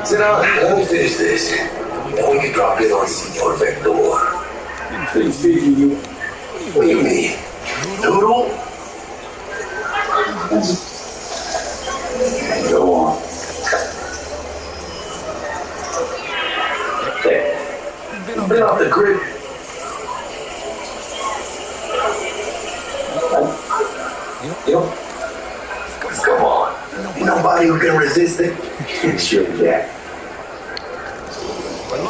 Sit down. Let me finish this. Then we can drop in on C4 Vector. What do you mean? Noodle? Go on. Hey, been off the grid. Come on. Ain't nobody who can resist it. Sure, Jack.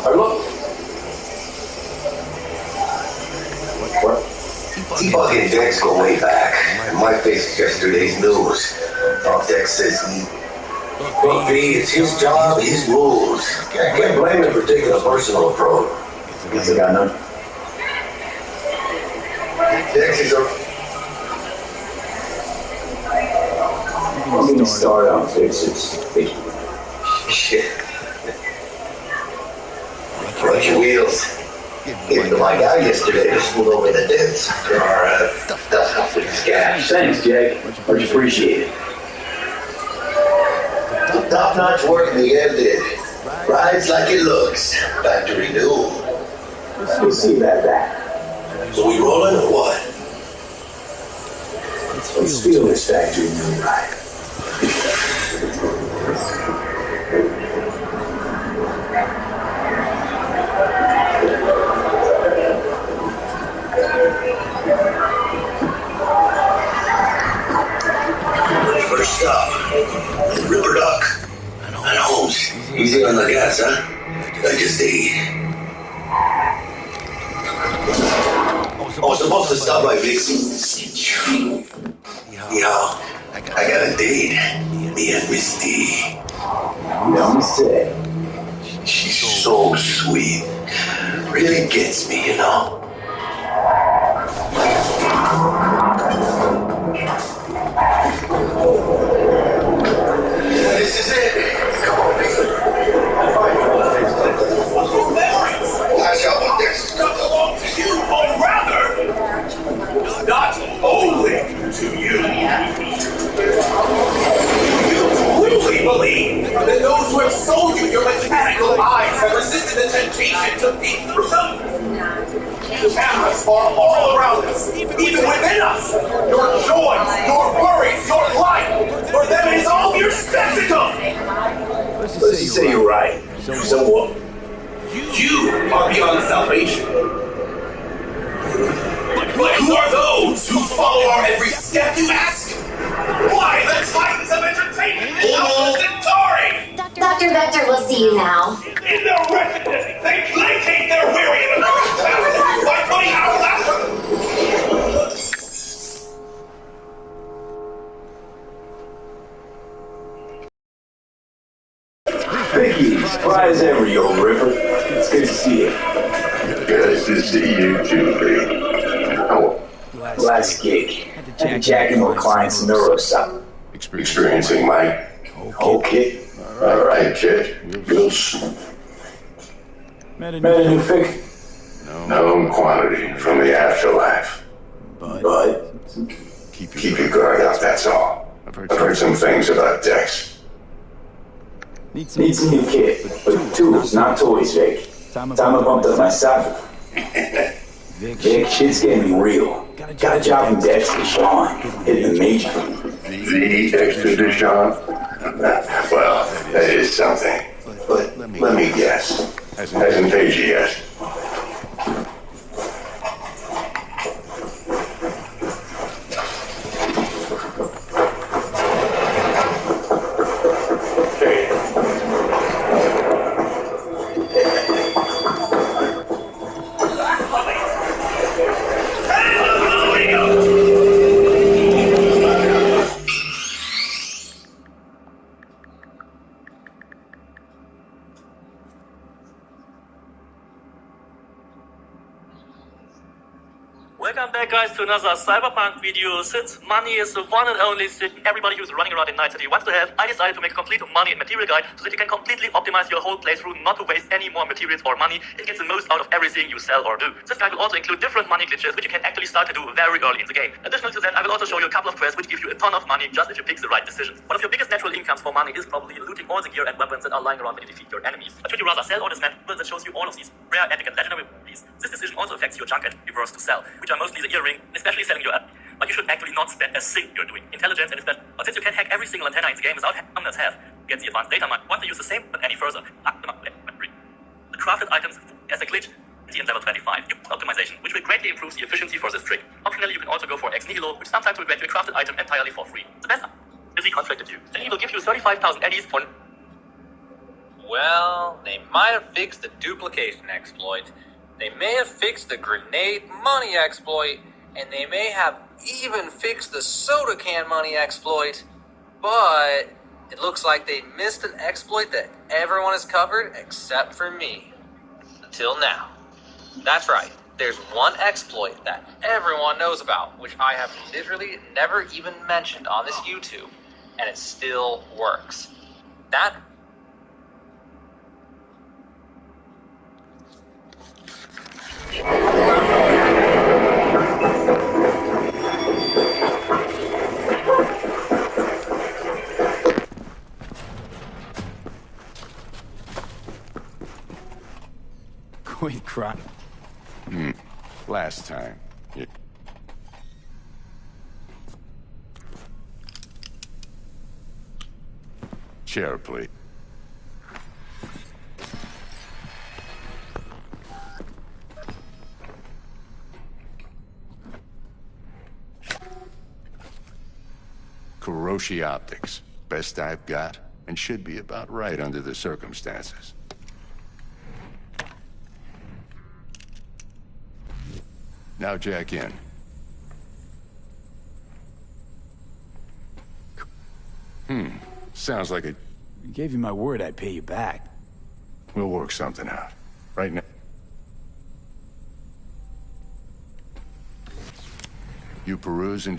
Look. T-Bug and Dex go way back. And my face is yesterday's news. Dex says look, V, it's his job, his rules. Can't blame him for taking a personal approach. Guess I got none. Dex is a... Let me start out fixes. Shit. Run your wheels. Gave it to my guy yesterday to smooth over the dents. Stuff with his cash. Thanks, Jake. Much appreciated. Top-notch work in the end did. Rides like it looks. Factory new. We'll see about that. So we rolling or what? Let's feel this factory new ride. First stop, River Duck and Holmes. Easy on the gas, huh? I just ate. I was supposed to stop by Vixie. Yeah, I got a date. Me and Misty. Namaste. She's so sweet. Really gets me, you know. This is it. Come on, baby. Watch out what this stuff belongs to you, or rather, not only to you. You really believe that those who have sold you your mechanical eyes have resisted the temptation to peek through them? Cameras are all around us, even within us. Your joys, your worries, your life, for them it is all your spectacle. Let's just say you're right. So what? You are beyond salvation. But who are those who follow our every step have you asked? Why the Titans of Entertainment is helpless and sorry? Dr. Vector will see you now. In their wretchedness, they placate their weary and talent by putting out laughter. Vicky, surprise every old Ripper. It's good to see you. Good to see you too, Lee. Oh, Last gig. Had to jack in with clients' neuroscience. experiencing my... Okay. Alright, kid. We'll Met a new fix. known quantity from the afterlife. But Keep your guard up, that's all. I've heard some things about Dex. needs a new kit, but tools, not toys, Vic. Time I bumped up my saddle. Vic, shit's getting real. Got a job in Dexter, Sean. Hitting the major. The expedition? Well, that is something. But let me guess. Hasn't paid you yet. Welcome back, guys, to another Cyberpunk video. Since money is the one and only thing everybody who's running around in Night City wants to have, I decided to make a complete money and material guide so that you can completely optimize your whole playthrough, not to waste any more materials or money, and get the most out of everything you sell or do. This guide will also include different money glitches, which you can actually start to do very early in the game. Additional to that, I will also show you a couple of quests which give you a ton of money just if you pick the right decisions. One of your biggest natural incomes for money is probably looting all the gear and weapons that are lying around when you defeat your enemies. But should you rather sell or dismantle that shows you all of these rare, epic, and legendary abilities, this decision also affects your junk and reverse to sell, which are mostly the earring, especially selling your app. But you should actually not spend a thing you're doing. Intelligence and especially, but since you can hack every single antenna in the game without others have, get the advanced data mine. Want to use the same but any further? The crafted items as a glitch in level 25. Optimization, which will greatly improve the efficiency for this trick. Optionally, you can also go for ex nihilo, which sometimes will grant you a crafted item entirely for free. The best is he conflicted you. Then he will give you 35,000 eddies for... Well, they might have fixed the duplication exploit. They may have fixed the grenade money exploit. And they may have even fixed the soda can money exploit, but it looks like they missed an exploit that everyone has covered except for me. Until now. That's right, there's one exploit that everyone knows about, which I have literally never even mentioned on this YouTube, and it still works. That... Quit crying. Last time. Chair, please. Kuroshi Optics. Best I've got, and should be about right under the circumstances. Now jack in. Sounds like it. I gave you my word I'd pay you back. We'll work something out. Right now. You peruse and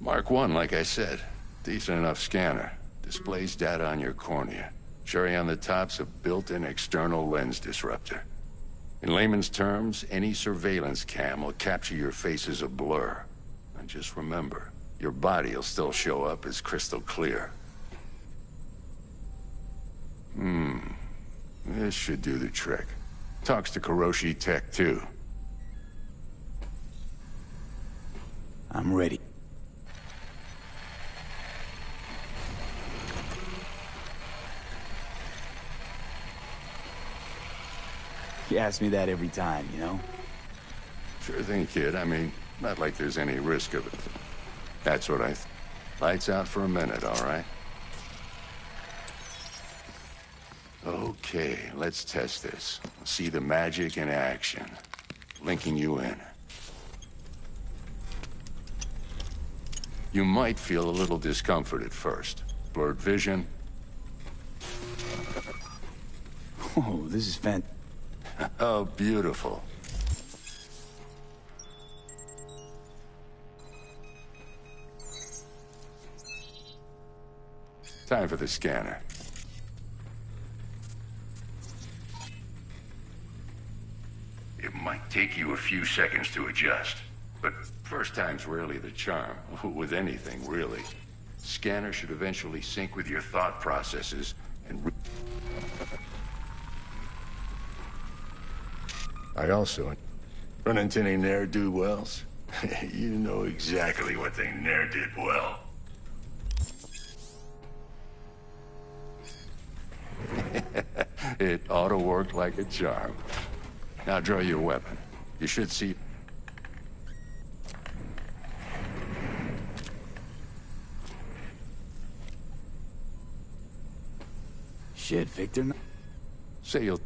Mark 1, like I said. Decent enough scanner. Displays data on your cornea. Cherry on the top's a built-in external lens disruptor. In layman's terms, any surveillance cam will capture your face as a blur. And just remember, your body will still show up as crystal clear. This should do the trick. Talks to Kuroshi Tech, too. I'm ready. You ask me that every time, you know? Sure thing, kid. I mean, not like there's any risk of it. That's what I Lights out for a minute, all right? Okay, let's test this. See the magic in action. Linking you in. You might feel a little discomfort at first. Blurred vision. Oh, this is fantastic. Oh, beautiful. Time for the scanner. It might take you a few seconds to adjust, but first time's rarely the charm, with anything, really. Scanner should eventually sync with your thought processes and... I also run into any ne'er-do-wells. You know exactly what they ne'er did well. It ought to work like a charm. Now draw your weapon. You should see... Shit, Victor. Say you'll...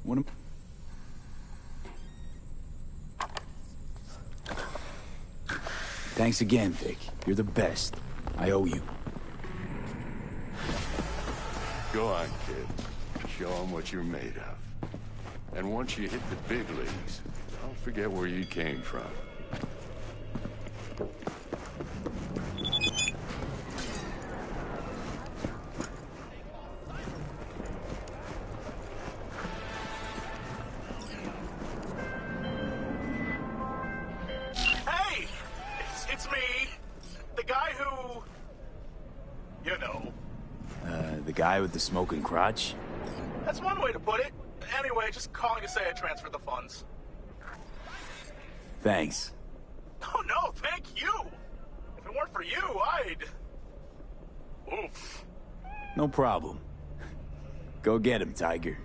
What am... Thanks again, Vic. You're the best. I owe you. Go on, kid. Show them what you're made of. And once you hit the big leagues, don't forget where you came from. Hey! It's me. The guy who... You know. The guy with the smoking crotch? That's one way to put it. Anyway, just calling to say I transferred the funds. Thanks. Oh, no, thank you. If it weren't for you, I'd... Oof. No problem. Go get him, Tiger.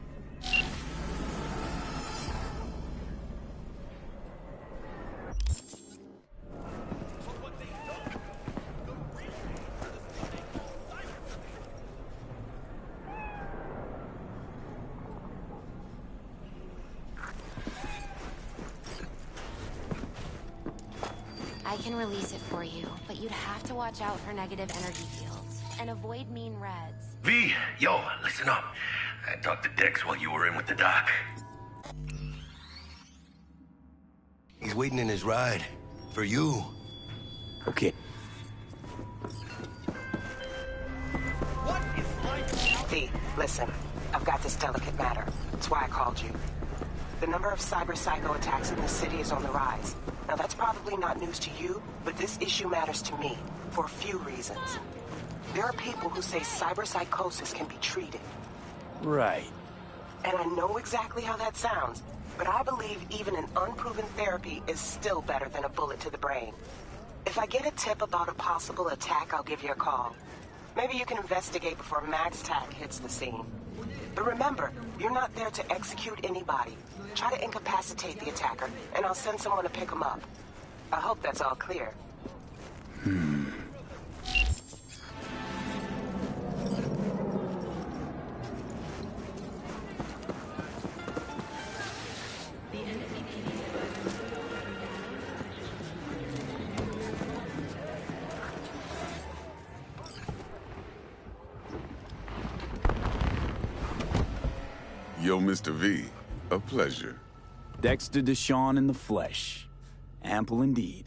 I can release it for you, but you'd have to watch out for negative energy fields and avoid mean reds. V, yo, listen up. I talked to Dex while you were in with the doc. He's waiting in his ride. For you. Okay. V, listen. I've got this delicate matter. That's why I called you. The number of cyber psycho attacks in the city is on the rise. Now, that's probably not news to you, but this issue matters to me for a few reasons. There are people who say cyberpsychosis can be treated. Right. And I know exactly how that sounds, but I believe even an unproven therapy is still better than a bullet to the brain. If I get a tip about a possible attack, I'll give you a call. Maybe you can investigate before MaxTac hits the scene. But remember, you're not there to execute anybody. Try to incapacitate the attacker, and I'll send someone to pick him up. I hope that's all clear. Yo, Mr. V, a pleasure. Dexter Deshawn in the flesh. Ample indeed.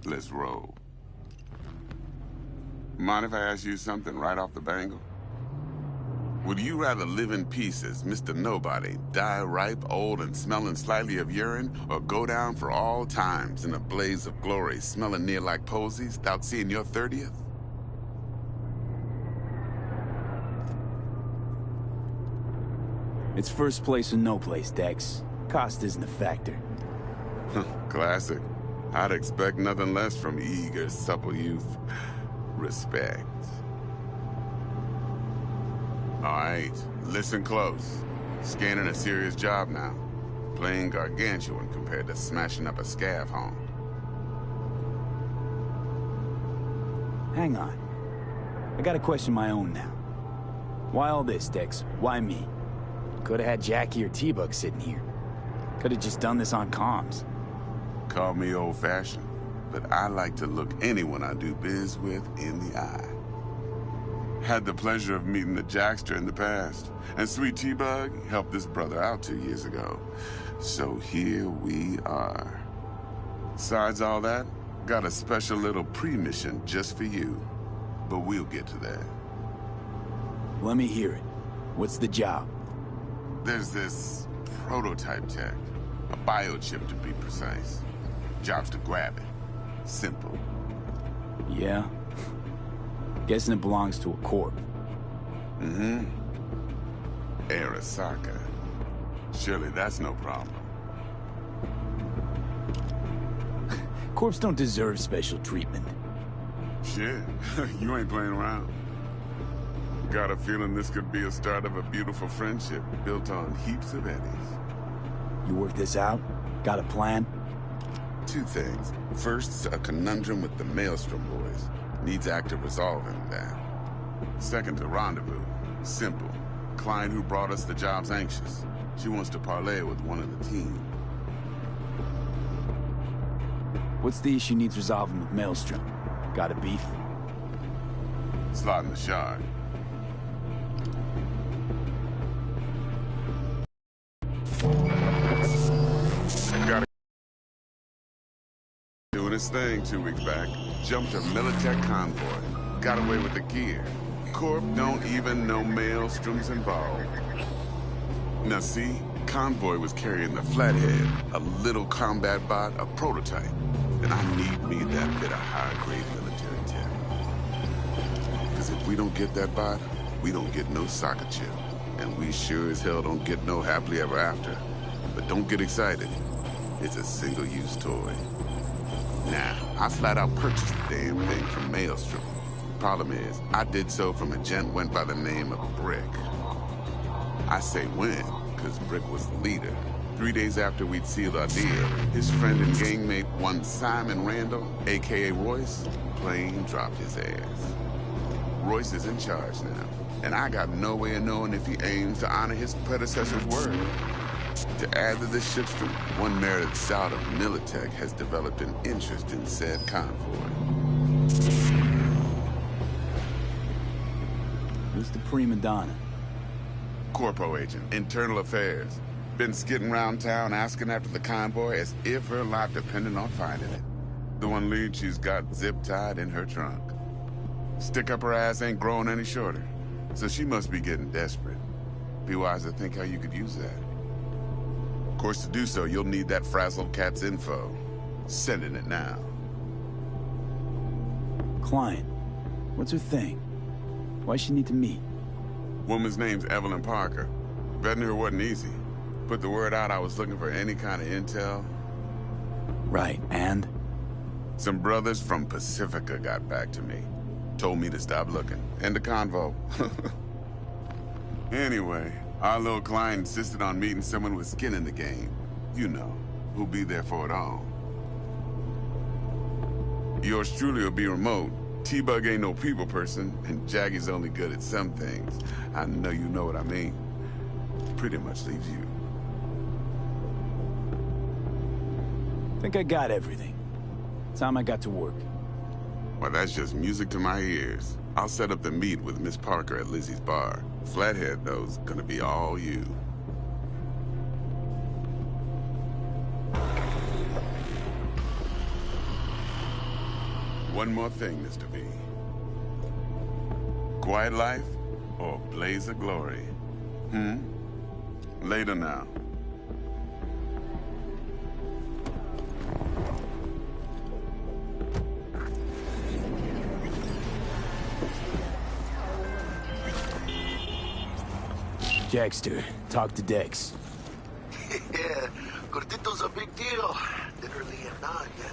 Let's roll. Mind if I ask you something right off the bangle? Would you rather live in peace as Mr. Nobody, die ripe, old, and smelling slightly of urine, or go down for all times in a blaze of glory, smelling near like posies, without seeing your 30th? It's first place or no place, Dex. Cost isn't a factor. Classic. I'd expect nothing less from eager, supple youth. Respect. All right, listen close. Scanning a serious job now. Playing gargantuan compared to smashing up a scav home. Hang on. I got a question of my own now. Why all this, Dex? Why me? Could've had Jackie or T-Bug sitting here. Could've just done this on comms. Call me old-fashioned, but I like to look anyone I do biz with in the eye. Had the pleasure of meeting the Jackster in the past, and sweet T-Bug helped this brother out 2 years ago. So here we are. Besides all that, got a special little pre-mission just for you. But we'll get to that. Let me hear it. What's the job? There's this prototype tech, a biochip to be precise. Job's to grab it. Simple. Yeah? Guessing it belongs to a corp. Mm-hmm. Arasaka. Surely that's no problem. Corps don't deserve special treatment. Shit, you ain't playing around. Got a feeling this could be a start of a beautiful friendship built on heaps of eddies. You work this out? Got a plan? Two things. First, a conundrum with the Maelstrom boys. Needs active resolving that. Second, a rendezvous. Simple. Client who brought us the job's anxious. She wants to parlay with one of the team. What's the issue needs resolving with Maelstrom? Got a beef? Slotting the shard. Got doing his thing 2 weeks back. Jumped a Militech convoy. Got away with the gear. Corp don't even know Maelstrom's involved. Now see, convoy was carrying the Flathead, a little combat bot, a prototype. And I need me that bit of high-grade military tech. Because if we don't get that bot, we don't get no soccer chip. And we sure as hell don't get no happily ever after. But don't get excited. It's a single-use toy. Now, I flat out purchased the damn thing from Maelstrom. Problem is, I did so from a gent went by the name of Brick. I say when, because Brick was the leader. 3 days after we'd sealed our deal, his friend and gangmate, one Simon Randall, a.k.a. Royce, plain dropped his ass. Royce is in charge now, and I got no way of knowing if he aims to honor his predecessor's word. To add to this shitstorm, one merited scout of Militech has developed an interest in said convoy. Who's the prima donna? Corpo agent, internal affairs. Been skidding around town asking after the convoy as if her life depended on finding it. The one lead she's got zip-tied in her trunk. Stick up her ass ain't growing any shorter, so she must be getting desperate. Be wise to think how you could use that. Of course, to do so, you'll need that frazzled cat's info. Sending it now. Client. What's her thing? Why she need to meet? Woman's name's Evelyn Parker. Vetting her wasn't easy. Put the word out I was looking for any kind of intel. Right, and? Some brothers from Pacifica got back to me. Told me to stop looking. End the convo. Anyway, our little client insisted on meeting someone with skin in the game. You know, who'll be there for it all. Yours truly will be remote. T-Bug ain't no people person, and Jaggy's only good at some things. I know you know what I mean. Pretty much leaves you. Think I got everything. Time I got to work. Well, that's just music to my ears. I'll set up the meet with Miss Parker at Lizzie's bar. Flathead, though's gonna be all you. one more thing, Mr. V. Quiet life or blaze of glory? Later now. Jackster, talk to Dex. Yeah, Gordito's a big deal. Literally and not, yeah.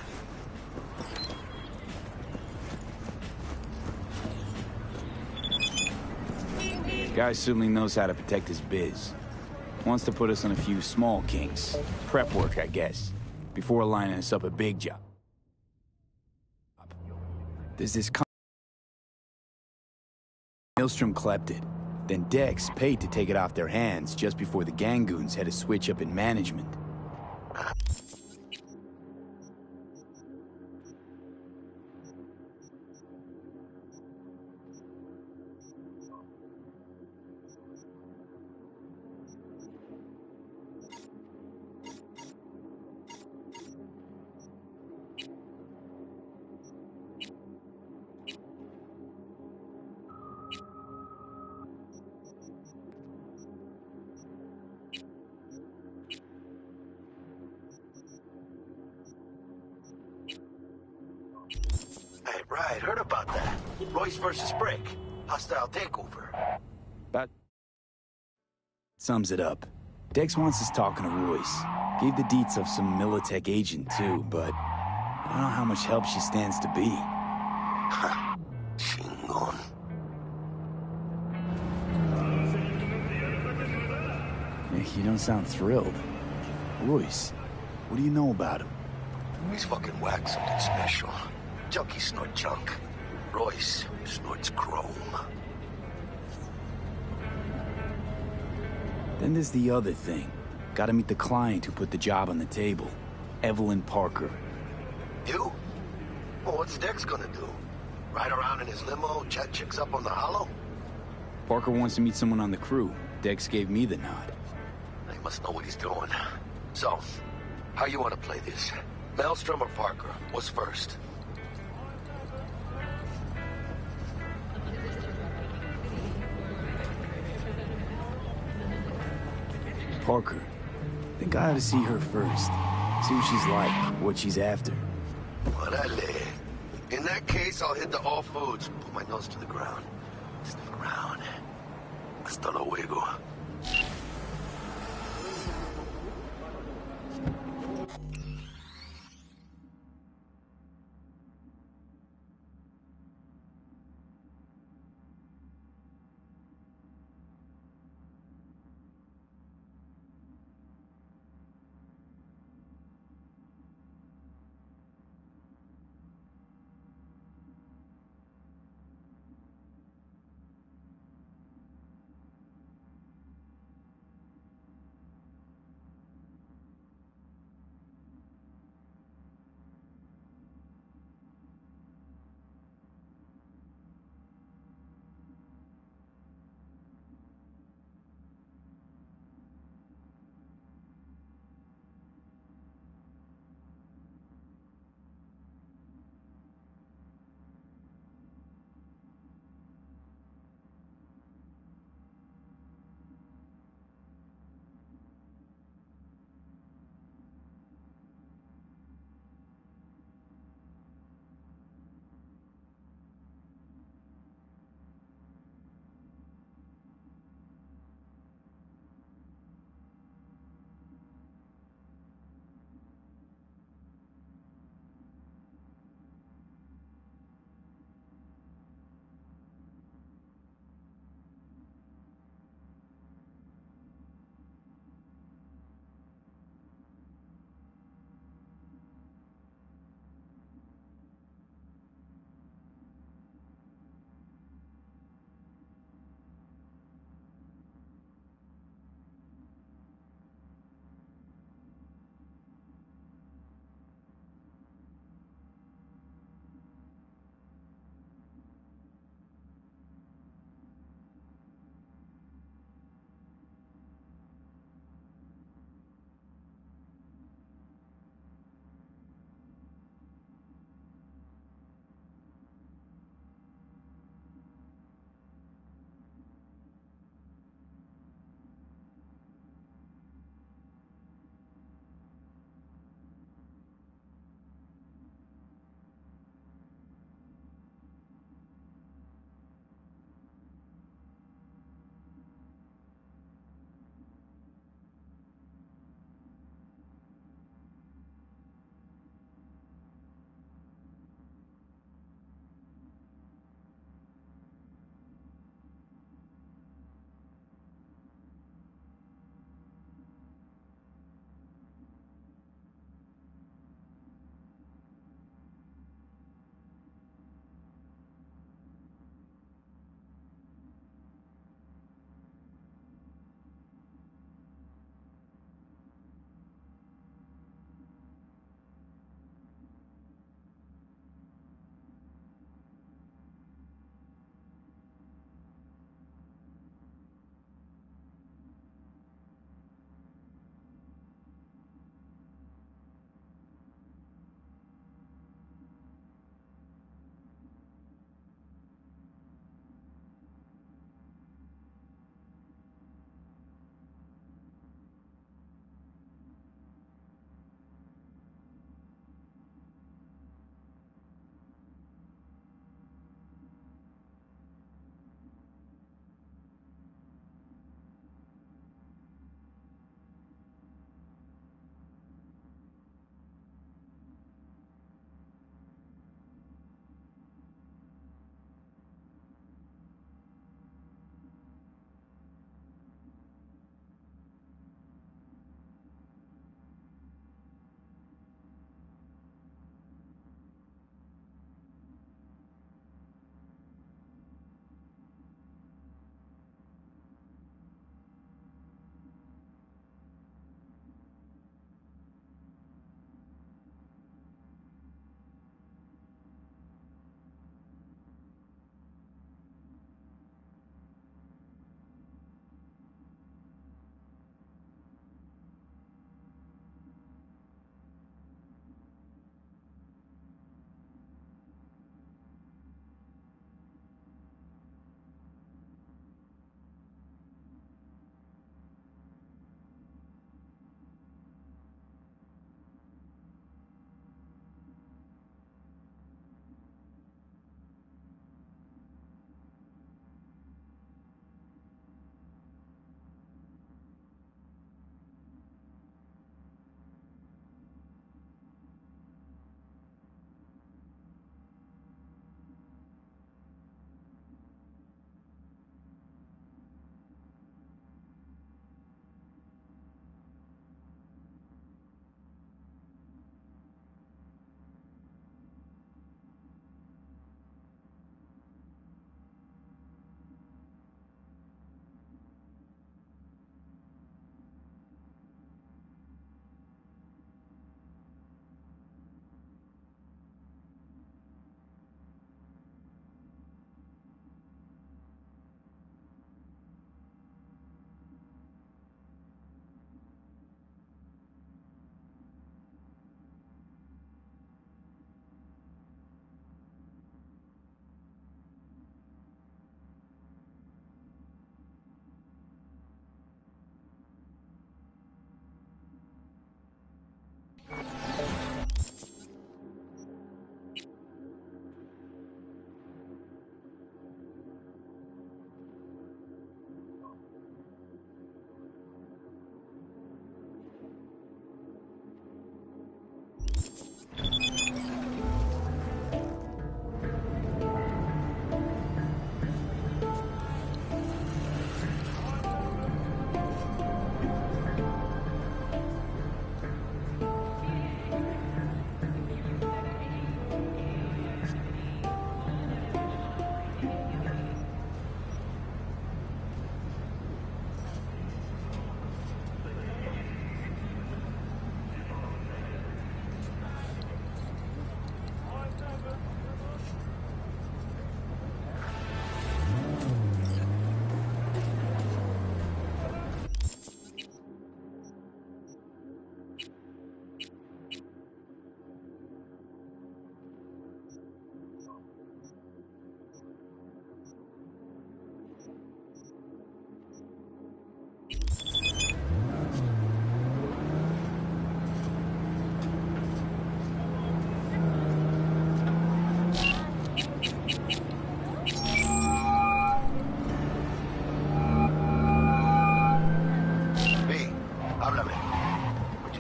Guy certainly knows how to protect his biz. Wants to put us on a few small kinks. Prep work, I guess. Before lining us up a big job. There's this Maelstrom clept it. Then Dex paid to take it off their hands just before the Gangoons had a switch up in management. Hey, right, heard about that. Royce versus Brick. Hostile takeover. That sums it up. Dex wants us talking to Royce. Gave the deets of some Militech agent too, but I don't know how much help she stands to be. Chingon. You don't sound thrilled. Royce, what do you know about him? He's fucking whacked something special. Junkies snort junk. Royce snorts chrome. Then there's the other thing. Gotta meet the client who put the job on the table. Evelyn Parker. You? Well, what's Dex gonna do? Ride around in his limo, chat chicks up on the hollow? Parker wants to meet someone on the crew. Dex gave me the nod. He must know what he's doing. So, how you want to play this? Maelstrom or Parker? What's first? Parker. Think I ought to see her first. See what she's like, what she's after. Orale. In that case, I'll hit the all foods. Put my nose to the ground. Sniff around. Hasta luego.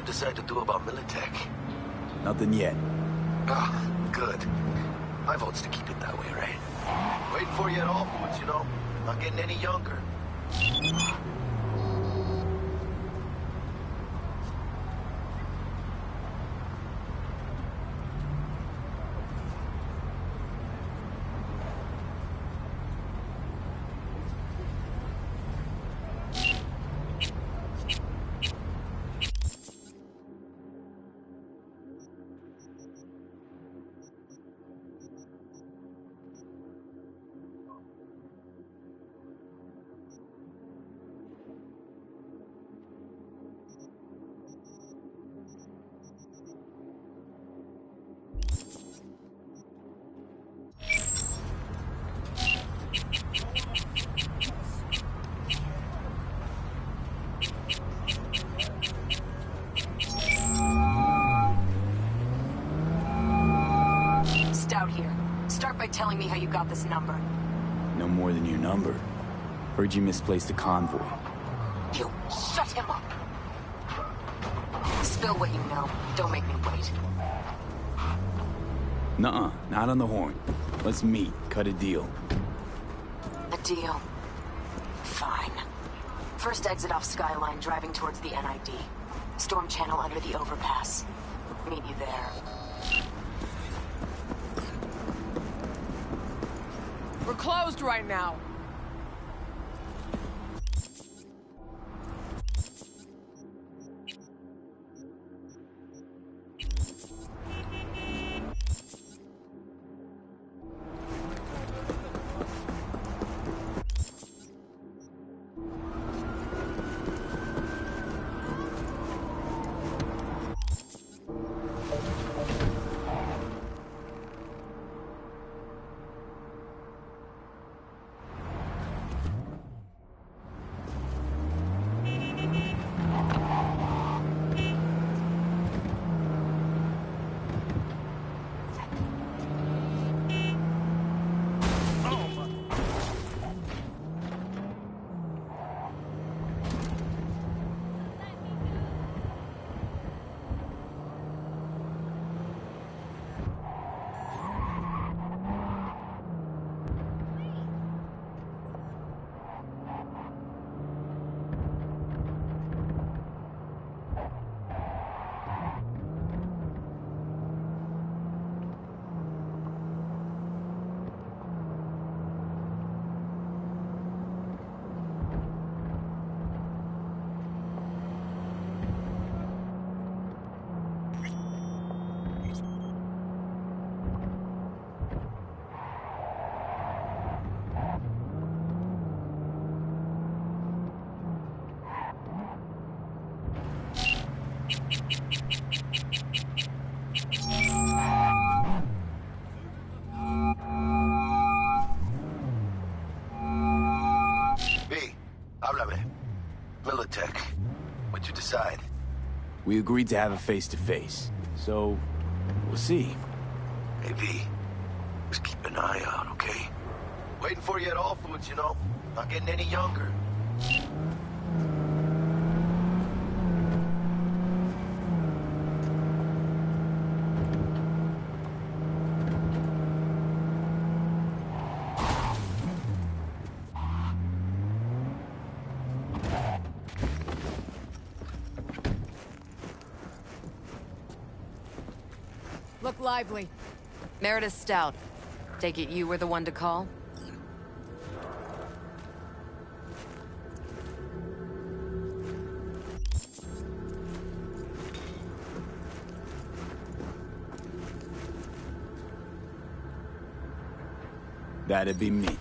decide to do about Militech? Nothing yet. Ah, good. My vote's to keep it that way, right? Waiting for you at all foods, you know? Not getting any younger. Stout here. Start by telling me how you got this number. No more than your number. Heard you misplaced a convoy. You shut him up! Spill what you know. Don't make me wait. Nuh-uh, not on the horn. Let's meet, cut a deal. A deal? Fine. First exit off Skyline, driving towards the NID. Storm channel under the overpass. Meet you there. We're closed right now. Militech. What'd you decide? We agreed to have a face-to-face, so we'll see. Hey, V, just keep an eye out, okay? Waiting for you at all foods, you know? Not getting any younger. Look lively. Meredith Stout. Take it you were the one to call? That'd be me.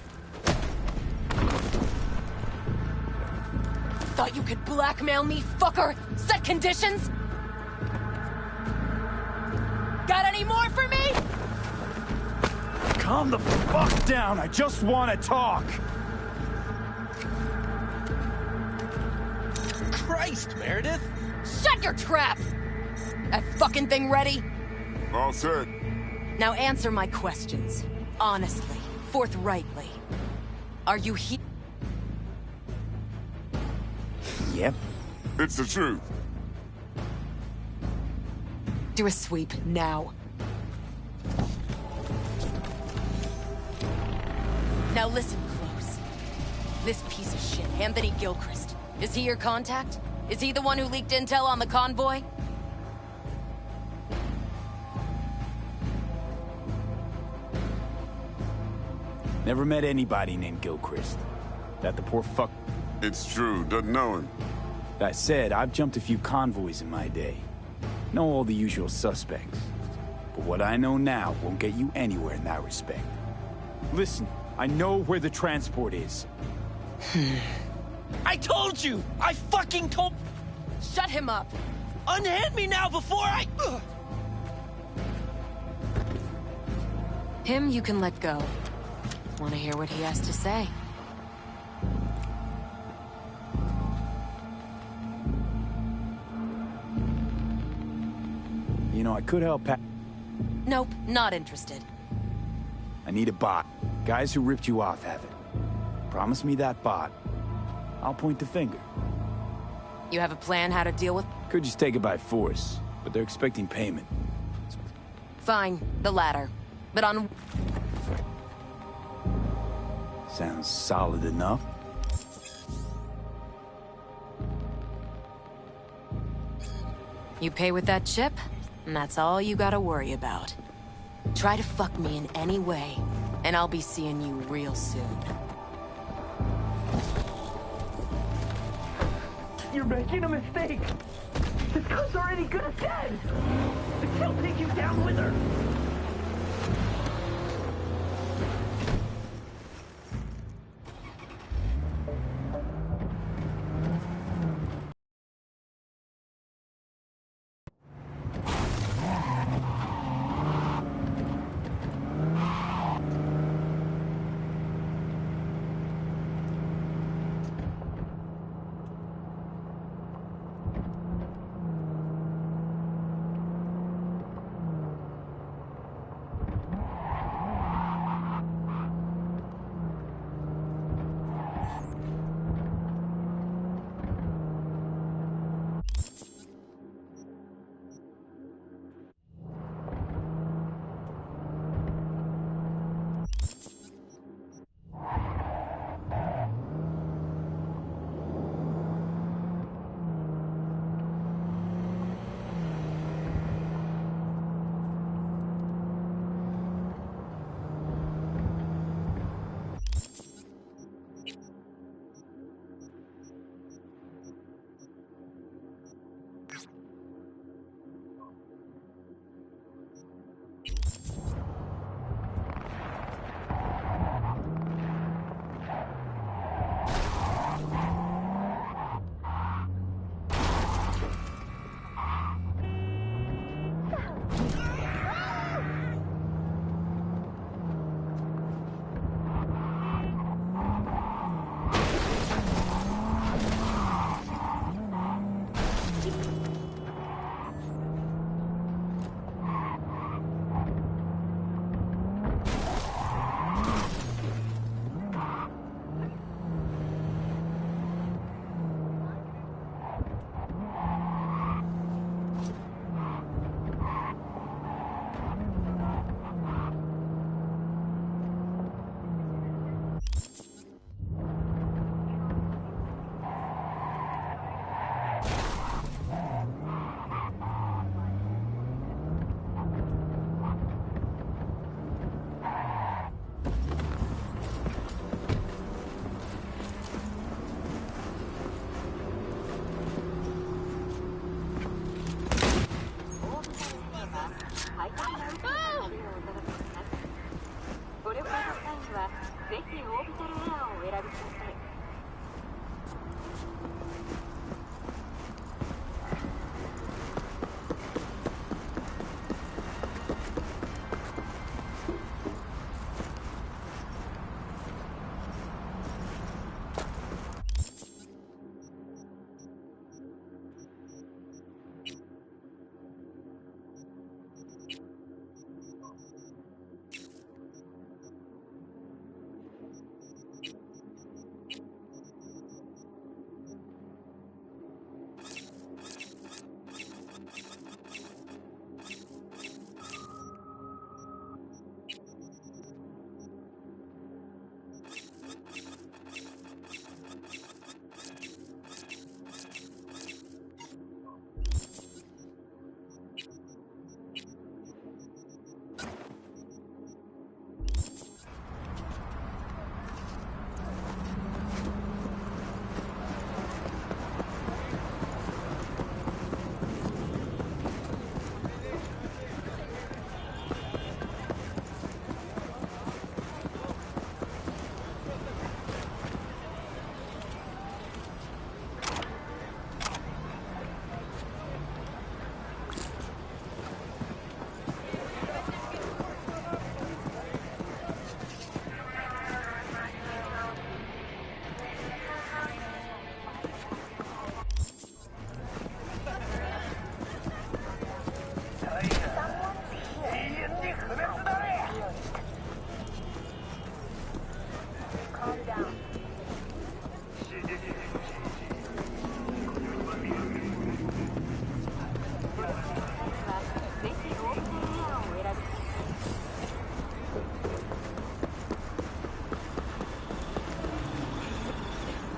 Thought you could blackmail me, fucker? Set conditions? Got any more for me? Calm the fuck down, I just want to talk! Christ, Meredith! Shut your trap! That fucking thing ready? All set. Now answer my questions. Honestly, forthrightly. Are you here? Yep. It's the truth. Do a sweep, now. Now listen close. This piece of shit, Anthony Gilchrist. Is he your contact? Is he the one who leaked intel on the convoy? Never met anybody named Gilchrist. That the poor fuck... It's true, doesn't know him. That said, I've jumped a few convoys in my day. Know all the usual suspects. But what I know now won't get you anywhere in that respect. Listen, I know where the transport is. I told you! I fucking told... Shut him up! Unhand me now before I... Him you can let go. Want to hear what he has to say? You know, I could help Nope, not interested. I need a bot. Guys who ripped you off have it. Promise me that bot. I'll point the finger. You have a plan how to deal with... Could just take it by force, but they're expecting payment. Fine, the latter. But on... Sounds solid enough. You pay with that chip, and that's all you gotta worry about. Try to fuck me in any way, and I'll be seeing you real soon. You're making a mistake! This cunt's already good as dead! She'll take you down with her!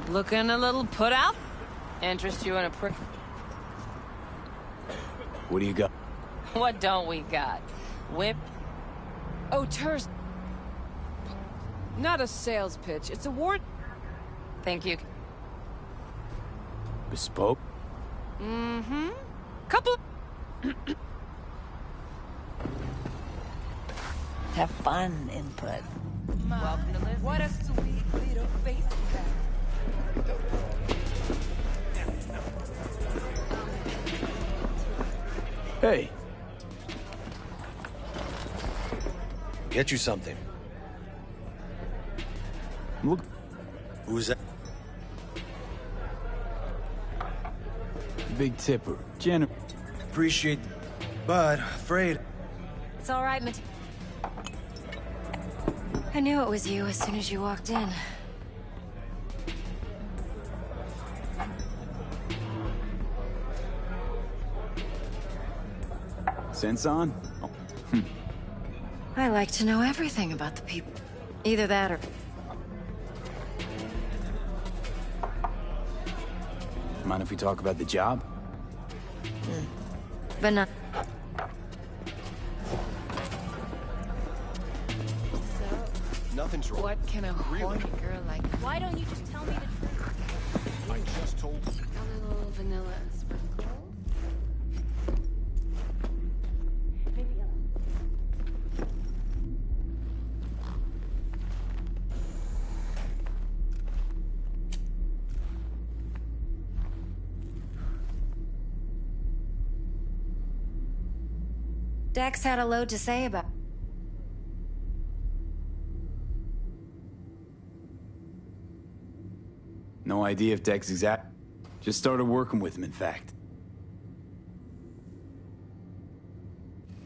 Looking a little put out? Interest you in a prick? What do you got? What don't we got? Whip? Oh, Turs. Not a sales pitch. It's a warrant. Think you... Bespoke? Mm-hmm. Couple... Have fun, input. Welcome to Liz. What a sweet little face. Hey. Get you something. Look. Who's that? Big tipper. Jennifer. Appreciate, but afraid. It's all right, I knew it was you as soon as you walked in. Sense on? Oh. I like to know everything about the people. Either that or... Mind if we talk about the job? But not... Nothing's wrong. What can a horny girl like... Why don't you just tell me the truth? I just told you. A little vanilla and sprinkle. Dex had a load to say about... No idea if Dex exact... Just started working with him, in fact.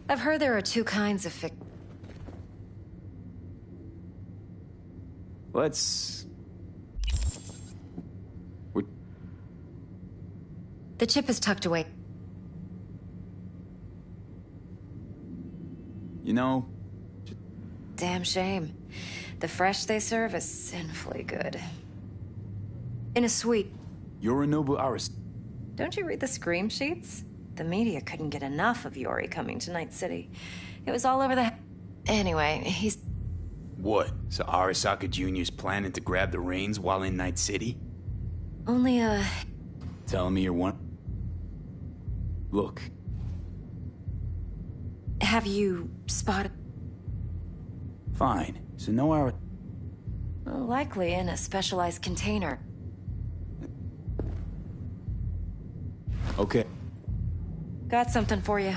I've heard there are two kinds of Let's... The chip is tucked away. You know... Damn shame. The fresh they serve is sinfully good. In a suite. Yorinobu Aris... Don't you read the scream sheets? The media couldn't get enough of Yori coming to Night City. It was all over the... Anyway, he's... What? So Arasaka Jr.'s planning to grab the reins while in Night City? Only, Telling me you're one... Look. Have you spotted... Fine. So no Ara... Well, likely in a specialized container. Okay. Got something for you.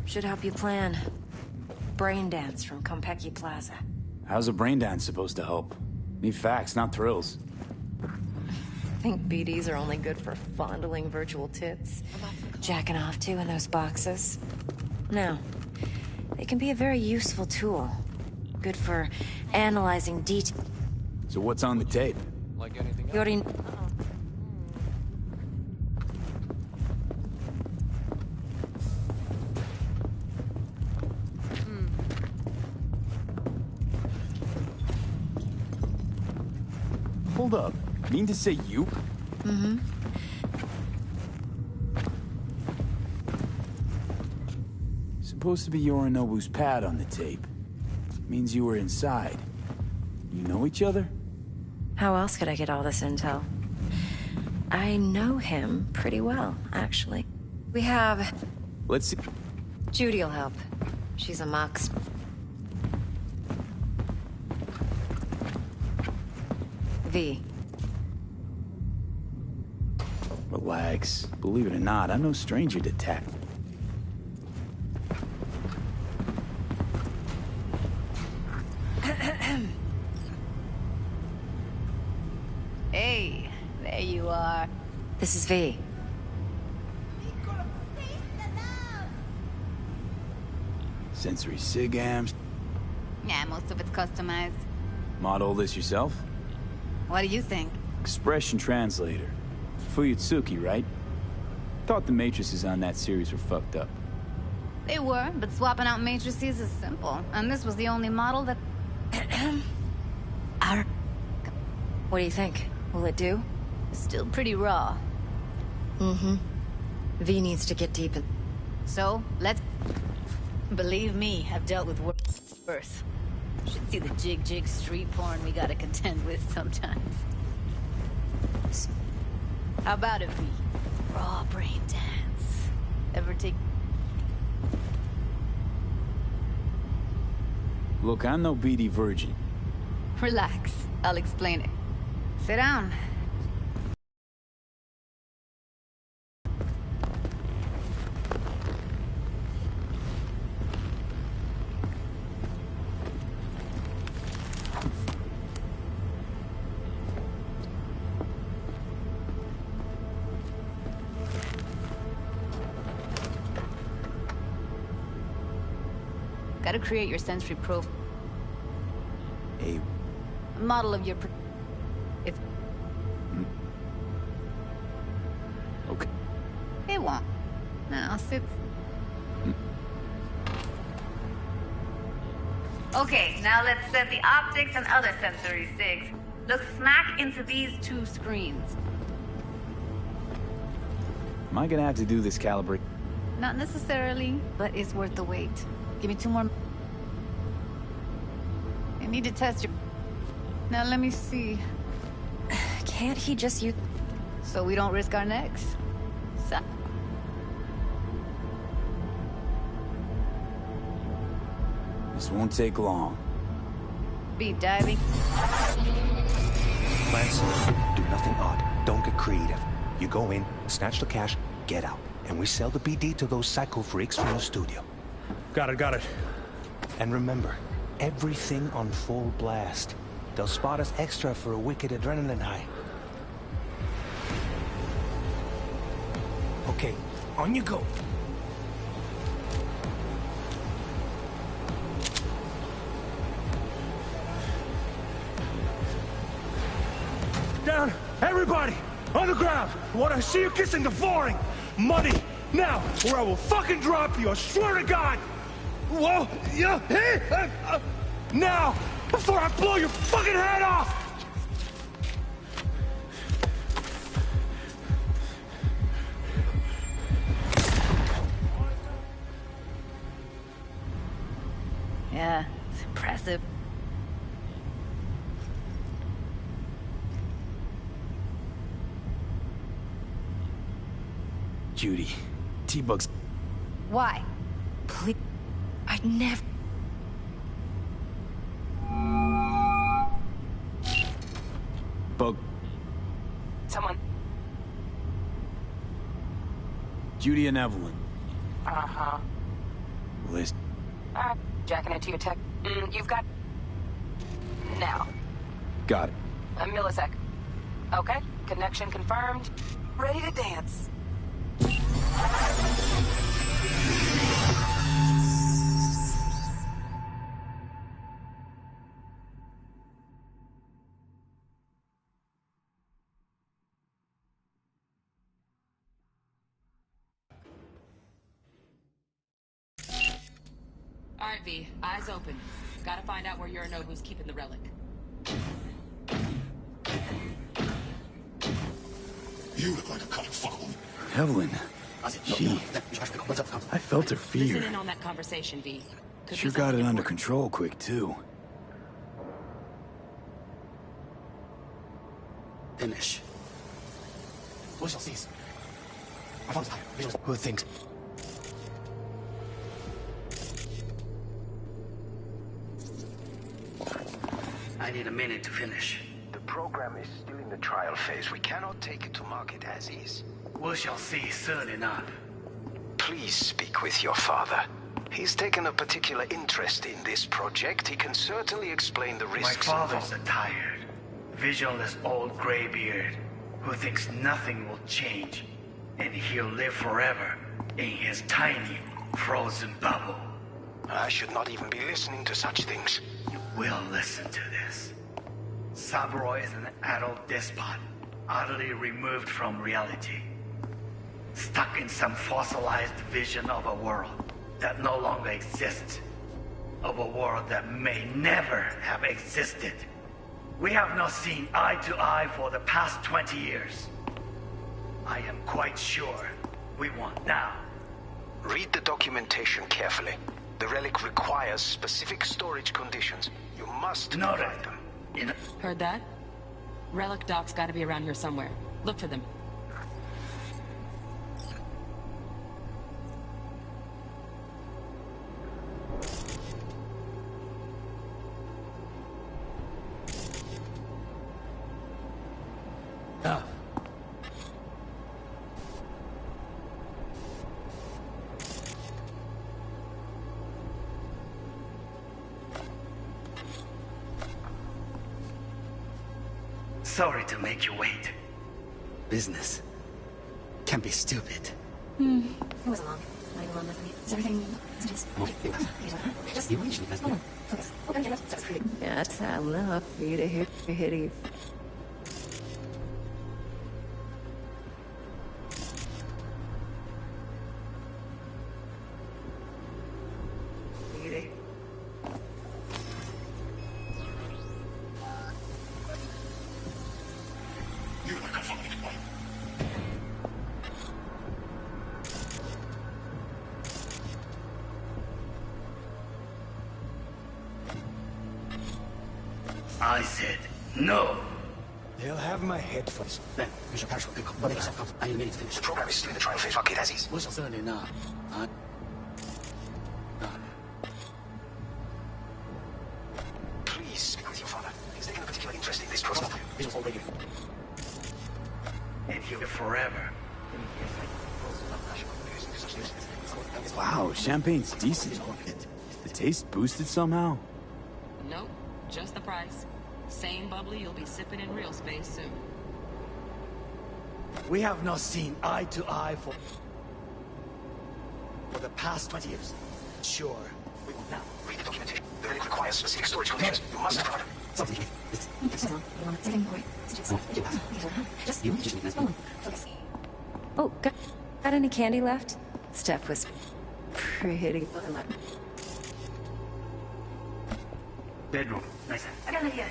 Should help you plan. Brain dance from Konpeki Plaza. How's a brain dance supposed to help? Need facts, not thrills. Think BDs are only good for fondling virtual tits? Jacking off to in those boxes? No. They can be a very useful tool. Good for analyzing detail. So what's on the tape? Like anything else? Yori... Hold up. Mean to say you? Mm-hmm. Supposed to be Yorinobu's pad on the tape. Means you were inside. You know each other? How else could I get all this intel? I know him pretty well, actually. We have... Let's see. Judy'll help. She's a mox. V. Relax. Believe it or not, I'm no stranger to tech. Hey, there you are. This is V. Sensory sig amps. Yeah, most of it's customized. Model this yourself? What do you think? Expression translator. Fuyutsuki, right? Thought the matrices on that series were fucked up. They were, but swapping out matrices is simple. And this was the only model that... What do you think? Will it do? Still pretty raw. Mm-hmm. V needs to get deep in... So, let's... Believe me, I've dealt with worse. Should see the jig street porn we gotta contend with sometimes. How about it, V? Raw brain dance. Ever take... Look, I'm no BD virgin. Relax. I'll explain it. Sit down. Gotta create your sensory profile. A model of your... It's... Okay. It won't. Now, sit... Okay, now let's set the optics and other sensory SIGs. Look smack into these two screens. Am I gonna have to do this calibrate? Not necessarily, but it's worth the wait. Give me 2 more... I need to test your... Now let me see. Can't he just use... So we don't risk our necks? This won't take long. Be diving. Lance, do nothing odd. Don't get creative. You go in, snatch the cash, get out. And we sell the BD to those psycho freaks from the studio. Got it. And remember, everything on full blast. They'll spot us extra for a wicked adrenaline high. Okay, on you go. Down! Everybody! On the ground! I want to see you kissing the flooring! Money! Now! Or I will fucking drop you! I swear to God! Whoa! Yeah! Hey! Now! Before I blow your fucking head off! Yeah, it's impressive. Judy, T-Bug's... Why? Please... I'd never... Bug... Someone... Judy and Evelyn. Uh-huh. Liz. Jacking into your tech. You've got... Now. Got it. A millisec. Okay, connection confirmed. Ready to dance. All right, V. Eyes open. Gotta find out where Yorinobu's keeping the relic. You look like a cut fuckle. Evelyn. She... I felt her fear. Listen in on that conversation, V. Could Sure be got it something under important. control quick, too. Finish. Who thinks? I need a minute to finish. The program is still in the trial phase. We cannot take it to market as is. We shall see soon enough. Please speak with your father. He's taken a particular interest in this project. He can certainly explain the My risks father's involved. a tired, visionless old graybeard who thinks nothing will change, and he'll live forever in his tiny, frozen bubble. I should not even be listening to such things. You will listen to this. Saburo is an adult despot, utterly removed from reality. Stuck in some fossilized vision of a world that no longer exists. Of a world that may never have existed. We have not seen eye to eye for the past 20 years. I am quite sure we want now. Read the documentation carefully. The relic requires specific storage conditions. You must provide them. Heard that? Relic docs gotta be around here somewhere. Look for them. Sorry to make you wait. Business can be stupid. It wasn't long. Is everything as it is? Just focus. Yes, I love you to hit it. I said no. They'll have my head first. Then, we shall perish with people. But I am ready to finish. The program is still in the trial phase. Fuck it as is. What's certainly not. Please speak with your father. He's taken a particular interest in this project. It was already. And here forever. Wow, champagne's decent. The taste boosted somehow? Nope, just the price. Same bubbly you'll be sipping in real space soon. We have not seen eye to eye for the past 20 years. Sure, we will now. Read the documentation. The relic requires specific storage conditions. You must provide them. Oh, got any candy left? Steph was pretty. Bedroom. Nice. I got an idea.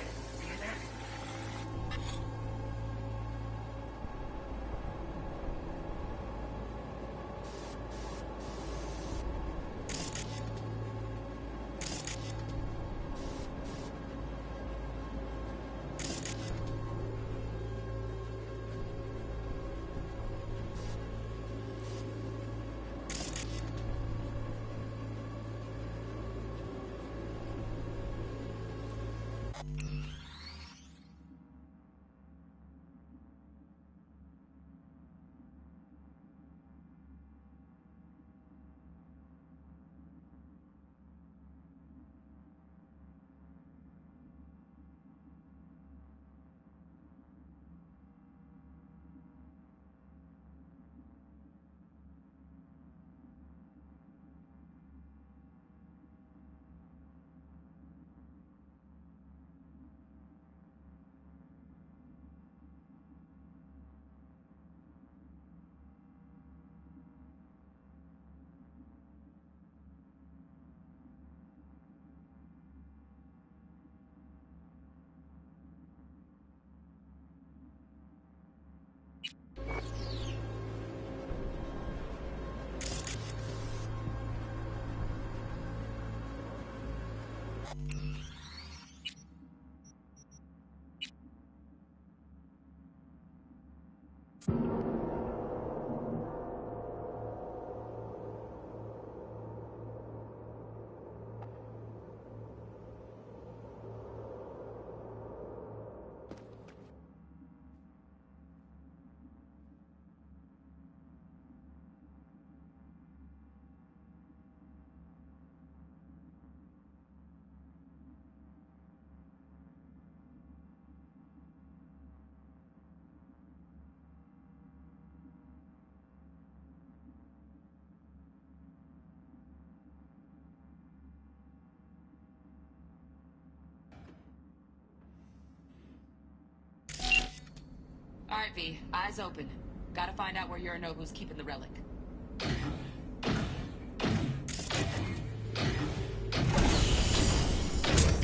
Alright, V. Eyes open. Gotta find out where Yorinobu's keeping the relic.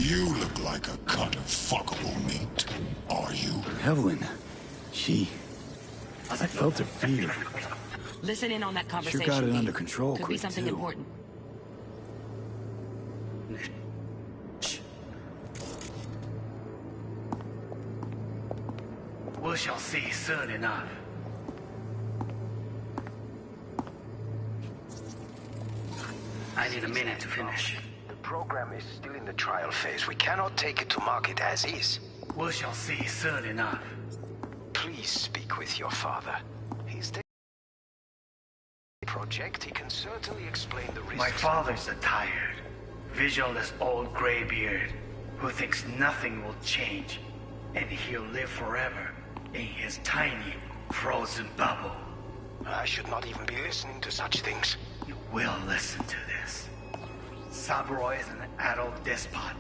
You look like a cut of fuckable meat. Are you? Evelyn. I felt her fear. Listen in on that conversation. Sure got it Pete. under control Could be quick, something too. important. We shall see soon enough. I need a minute to finish. The program is still in the trial phase. We cannot take it to market as is. We shall see soon enough. Please speak with your father. He's taking the project. He can certainly explain the risks. My father's a tired, visionless old graybeard who thinks nothing will change, and he'll live forever in his tiny, frozen bubble. I should not even be listening to such things. You will listen to this. Saburo is an adult despot,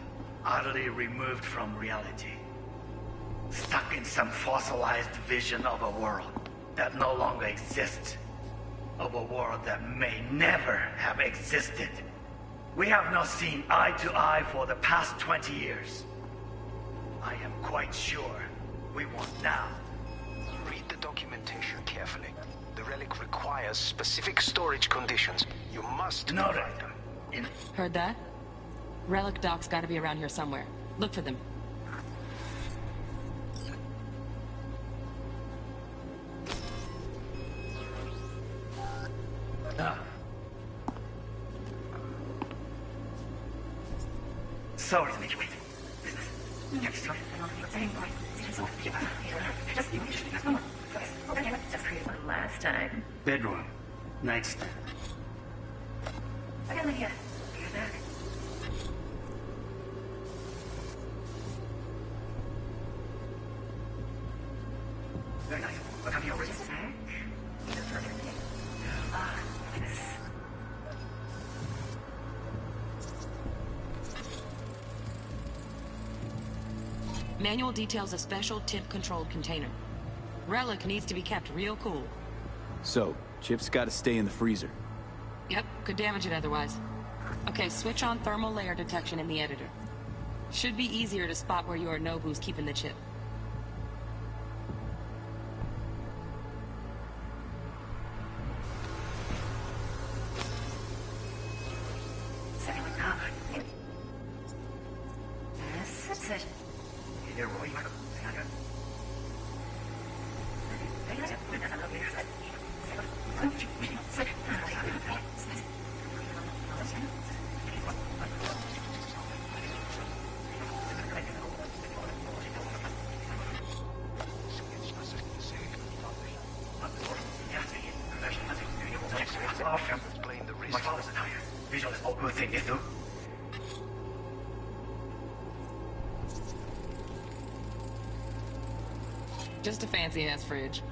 utterly removed from reality. Stuck in some fossilized vision of a world that no longer exists. Of a world that may never have existed. We have not seen eye to eye for the past 20 years. I am quite sure we won't now. Read the documentation carefully. The relic requires specific storage conditions. You must provide them. Heard that? Relic doc's gotta be around here somewhere. Look for them. Sorry to make you wait. Last time. Bedroom. Nightstand. I got an idea. You're back. Very nice. What have you already? Manual details a special tip-controlled container. Relic needs to be kept real cool. So, Chip's gotta stay in the freezer. Yep, could damage it otherwise. Okay, switch on thermal layer detection in the editor. Should be easier to spot where Yorinobu's keeping the chip. My father's a tired, visionless old who think it through. Just a fancy-ass fridge.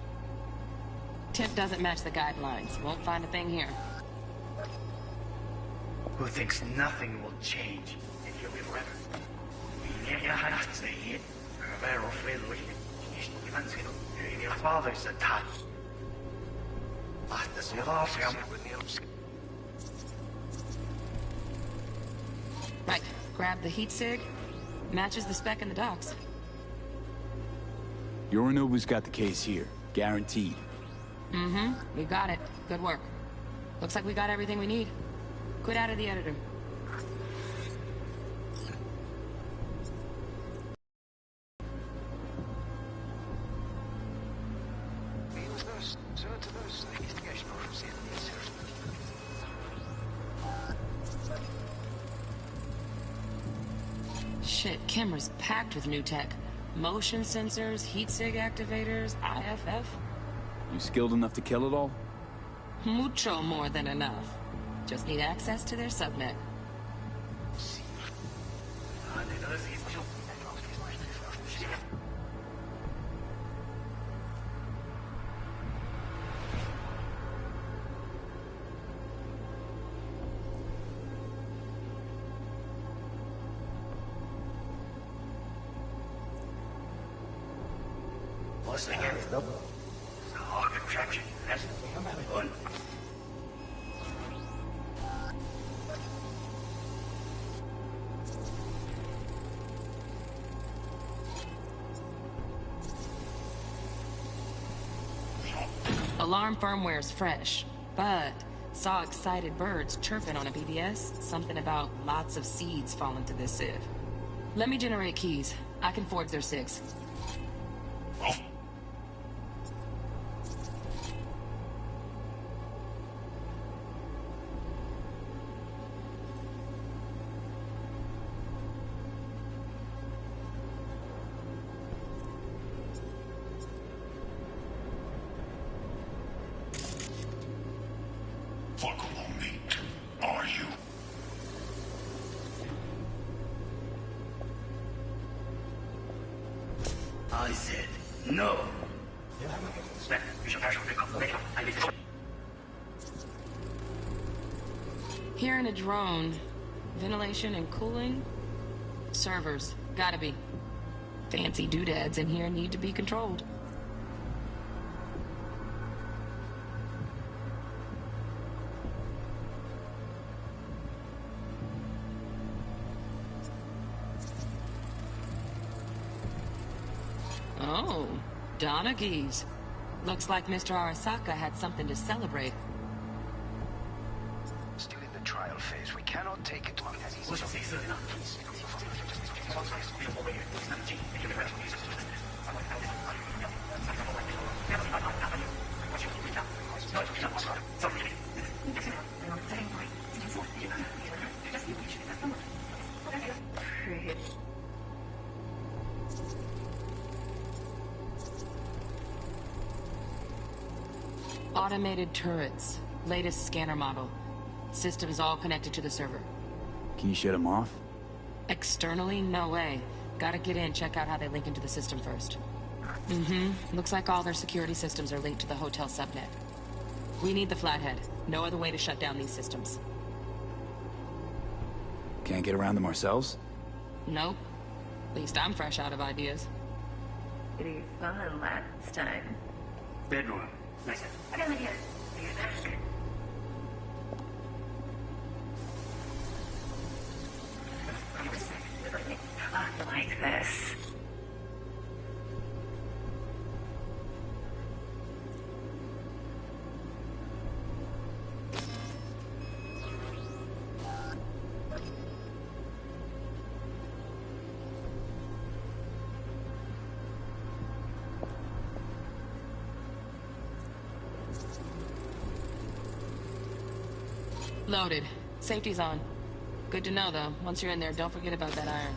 Tip doesn't match the guidelines. Won't find a thing here. Who thinks nothing will change and he'll live forever. My father's a tired. Right, grab the heat sig. Matches the spec in the docks. Yorinobu's got the case here. Guaranteed. Mm-hmm. We got it. Good work. Looks like we got everything we need. Quit out of the editor. Shit, camera's packed with new tech. Motion sensors, heat sig activators, IFF. You skilled enough to kill it all? Mucho more than enough. Just need access to their subnet. Alarm firmware's fresh, but saw excited birds chirping on a BBS. Something about lots of seeds falling to this sieve. Let me generate keys. I can forge their SIGs. Fuckable meat, are you? I said no. Hearing a drone. Ventilation and cooling? Servers. Gotta be. Fancy doodads in here need to be controlled. Oh, Donaghy's. Looks like Mr. Arasaka had something to celebrate. Still in the trial phase. We cannot take it on as easy. Automated turrets. Latest scanner model. Systems all connected to the server. Can you shut them off? Externally, no way. Gotta get in, check out how they link into the system first. Looks like all their security systems are linked to the hotel subnet. We need the Flathead. No other way to shut down these systems. Can't get around them ourselves? Nope. At least I'm fresh out of ideas. Pretty fun last time. Bedroom. Nice. Like this. Loaded. Safety's on. Good to know, though. Once you're in there, don't forget about that iron.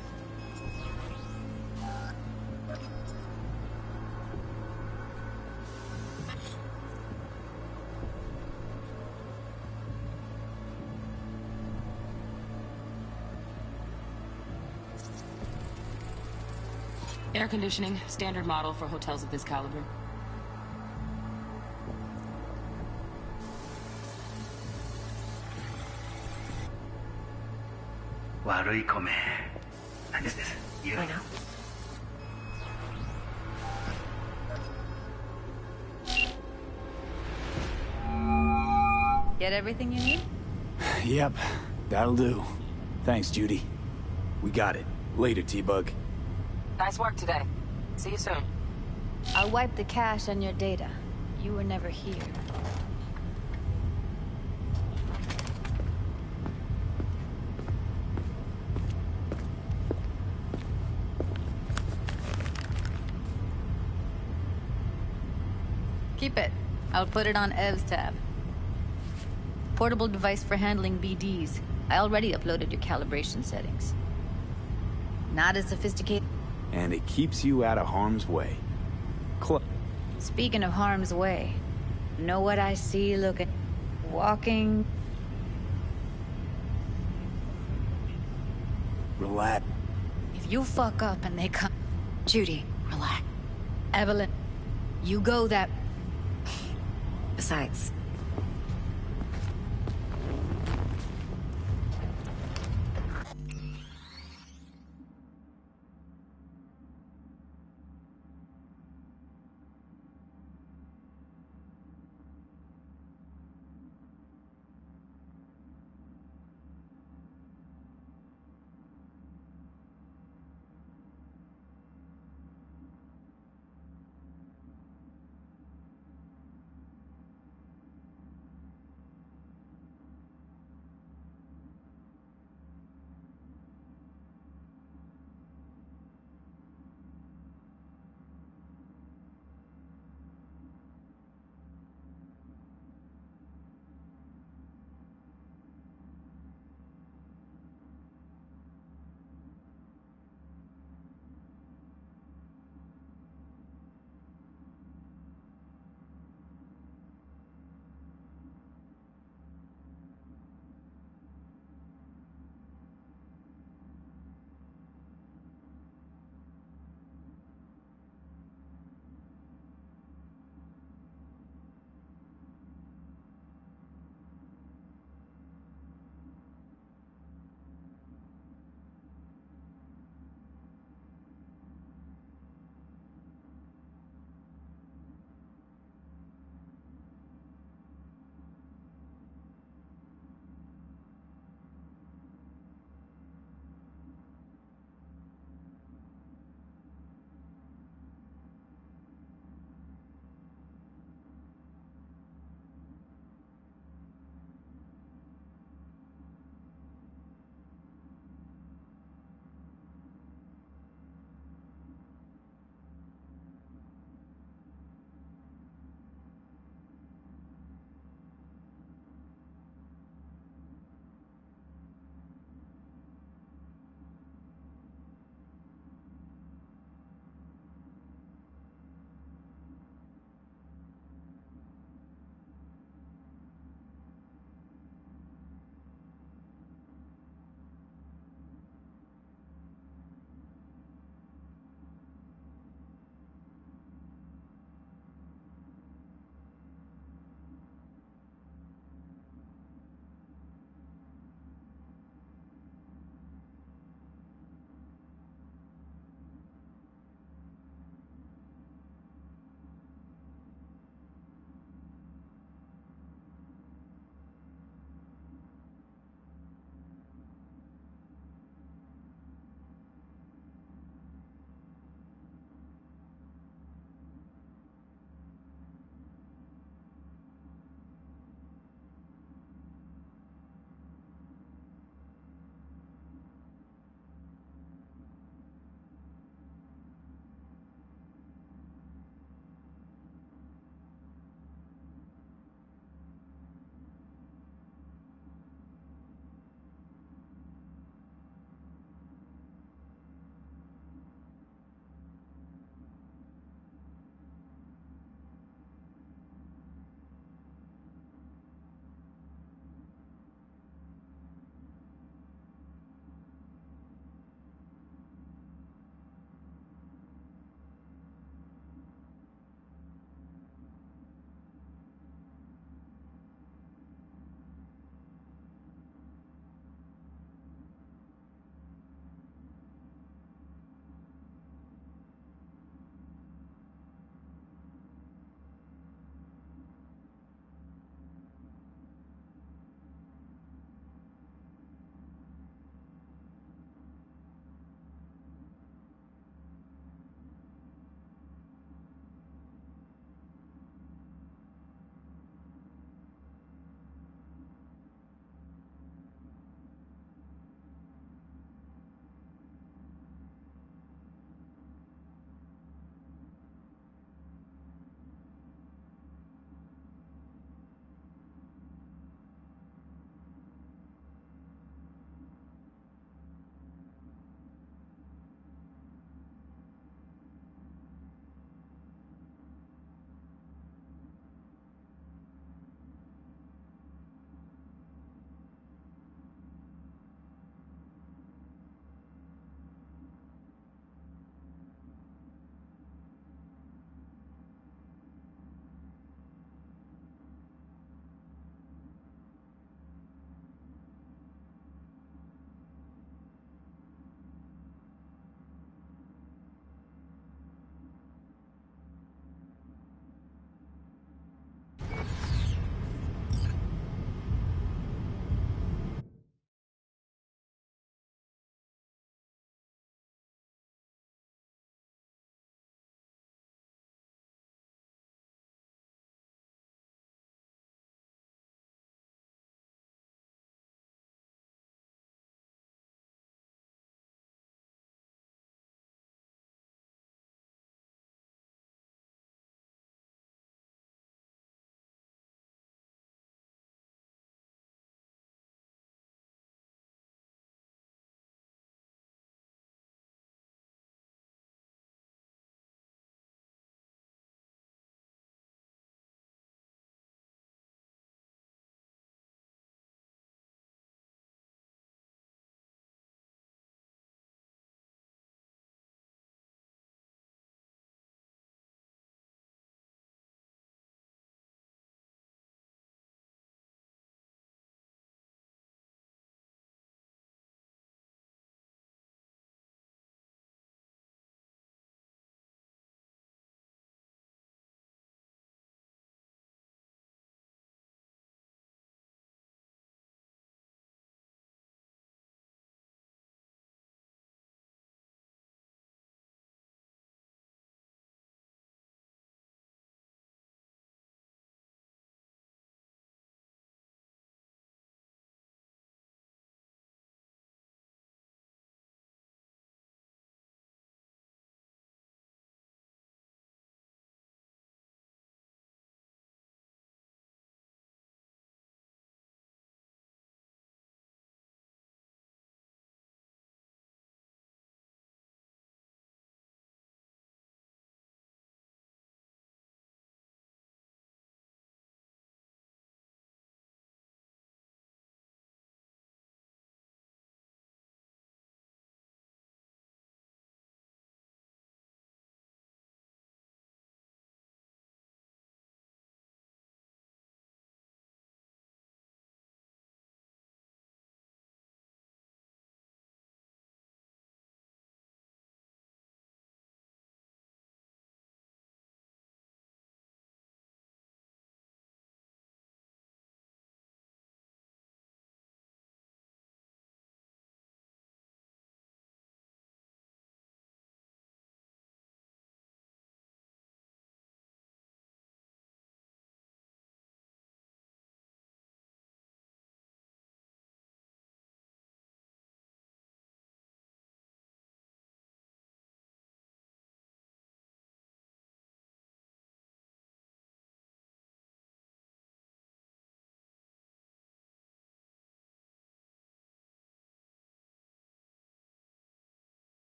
Air conditioning, standard model for hotels of this caliber. Warui kome. And this is you. I know. Get everything you need? Yep, that'll do. Thanks, Judy. We got it. Later, T-Bug. Nice work today. See you soon. I'll wipe the cache on your data. You were never here. Keep it. I'll put it on Ev's tab. Portable device for handling BDs. I already uploaded your calibration settings. Not as sophisticated. And it keeps you out of harm's way. Speaking of harm's way, know what I see looking... walking... Relax. If you fuck up and they come... Judy, relax. Evelyn, you go that... Besides,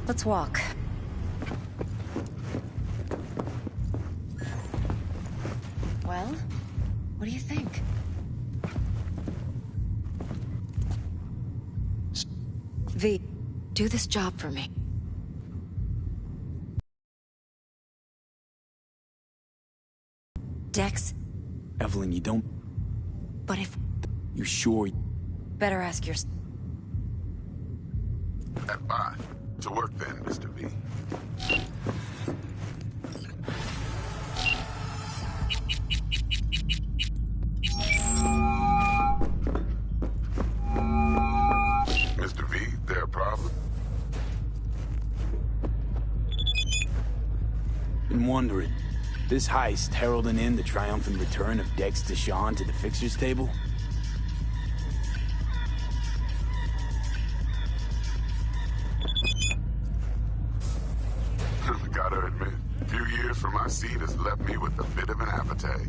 Let's walk. Well, what do you think? V, do this job for me. Dex? Evelyn, you don't... But if... You sure? Better ask your... Bye. To work then, Mr. V. Mr. V, there a problem? Been wondering. This heist heralding in the triumphant return of Dex Deshawn to the fixers table? Gotta admit, a few years from my seat has left me with a bit of an appetite.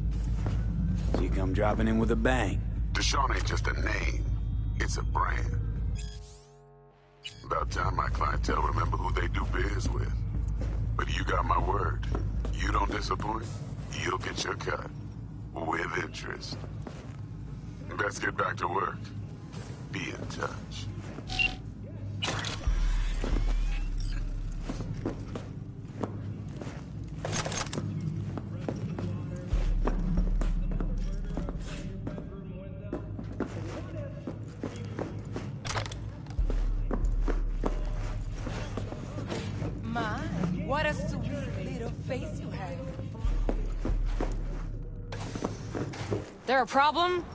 So you come dropping in with a bang. Deshawn ain't just a name, it's a brand. About time my clientele remember who they do biz with. But you got my word. You don't disappoint, you'll get your cut. With interest. Best get back to work. Be in touch. My, what a sweet little face you have. There a problem?